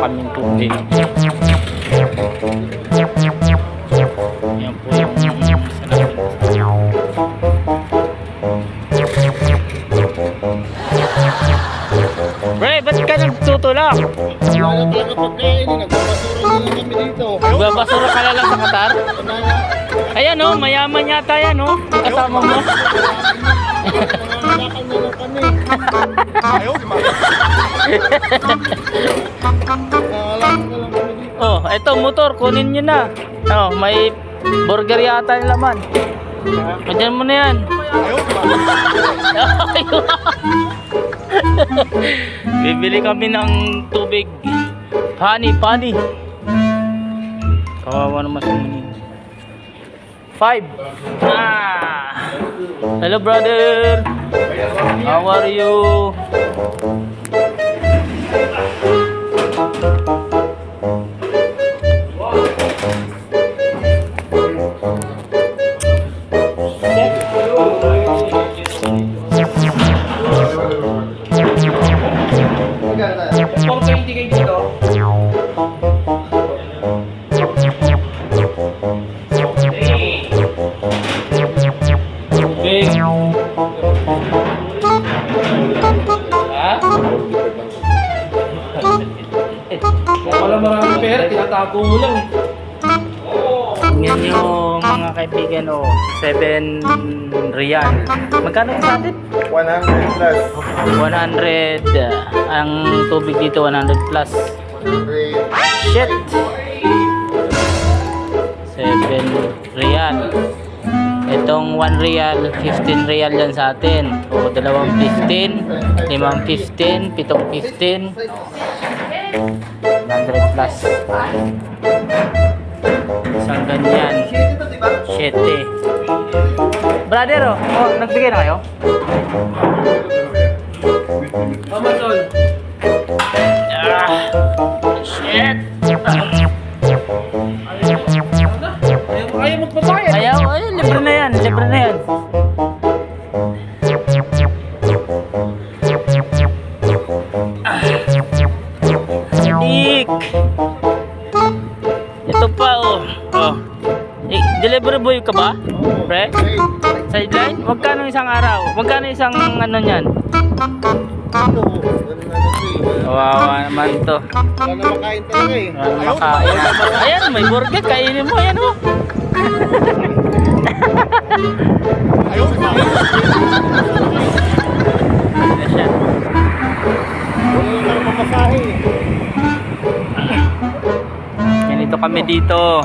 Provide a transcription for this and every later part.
kaming tubig. Yan po yung salamin. Pre, ba't ka nagtutulak? Wala talaga pagkain, nagbabasura na lang kami dito. Nagbabasura ka na lang sa Qatar? Ayan o, mayaman yata yan o. Kasama mo. Nangangalakal na lang kami. Ayaw, di nangangalakal na lang kami dito. Oh, eto motor, kunin nyo na. Oh, may burger yata yung laman. Madyan mo na yan. Ayaw, di Bibili kami ng tubig. Pani. Kawawa naman sa munin. 5. Hello brother. How are you? Kung kayo hindi kayo dito. Tubig. Ha? Wala maraming pera, tinatago mo lang eh. Yan yung mga kaibigan o 7 real. Magkano sa atin? 100 plus. 100. Ang tubig dito 100 plus. 100. Shit. 7 real. Itong 1 real, 15 real yan sa atin. O 2 15, 5 15, 7 15. 100 plus. Isang ganyan. 7. Brother, oh, nagbigay na kayo? Amazon. Shit. Ayaw magpapayad. Ayaw, libre na yan, libre na yan. Dik. Ito pa oh. Oh. Delivery boy ka ba? Pre? Sideline? Magkano isang araw? Magkano isang ano niyan? Kawawa naman to. Wala na makain talaga eh. Wala makain. Ayan, may burger. Kainin mo. Ayan oh. Ayaw, makain. Ayan siya. Wala na lang mamasahe eh. Ganito kami dito.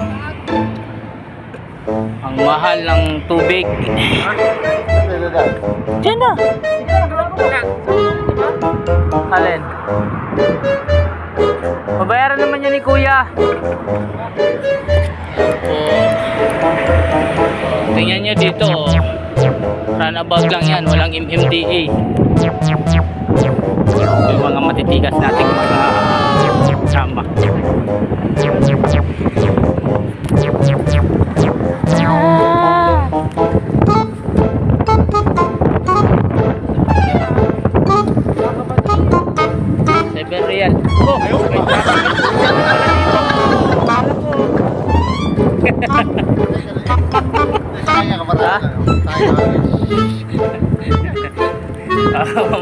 Ang mahal ng tubig. Diyan na. Alin? Babayaran naman yan ni Kuya. Tingnan nyo dito. Runabout lang yan. Walang MMDA. Yung mga matitigas nating mga sama. Real. Oh, Ayaw, kaya ka marami.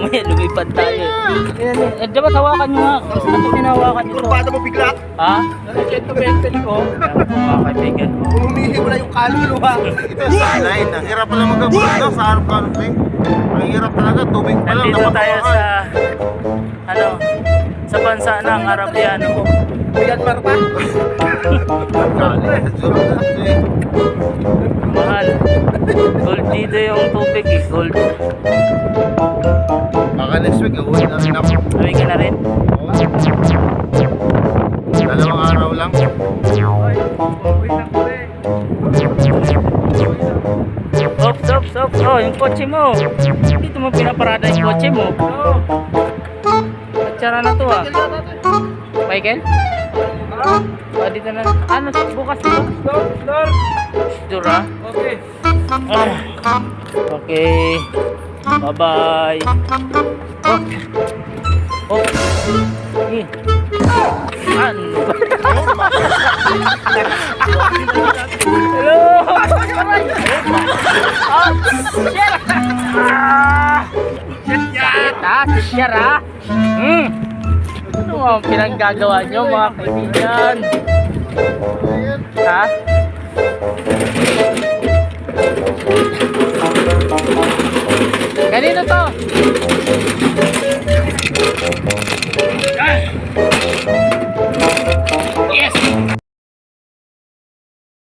mamaya lumipad tayo. Dapat hawakan nyo nga. Ano pinahawakan nyo? Kurbada mo bigla. Ha? Nalagyan to mental ko. Mga kaibigan ko. Umihi mo na yung kaluluwa. Ito sa line. Ang hirap pala mag-abroad sa harap country. Ang hirap talaga. Tubig pa lang. Nandito tayo sa sa bansa ng Arabiano. Myanmar pa? Mahal. Gold dito yung tubig eh. Gold. Baka next week, uwi na rin ako. Uwi ka na rin? Oo. 2 araw lang. Stop. Oh, yung kotse mo. Dito mo pinaparada yung kotse mo. Atsara na to ah. Michael? Oh, dito na. Ano, bukas mo? Store ah? Okay. Okay. Bye-bye. Oh. Okay. Hello! Oh, shit! Sakit ha, sisyar ha. Ano ang pinanggagawa nyo mga kaibigan? Ha? Kanino to?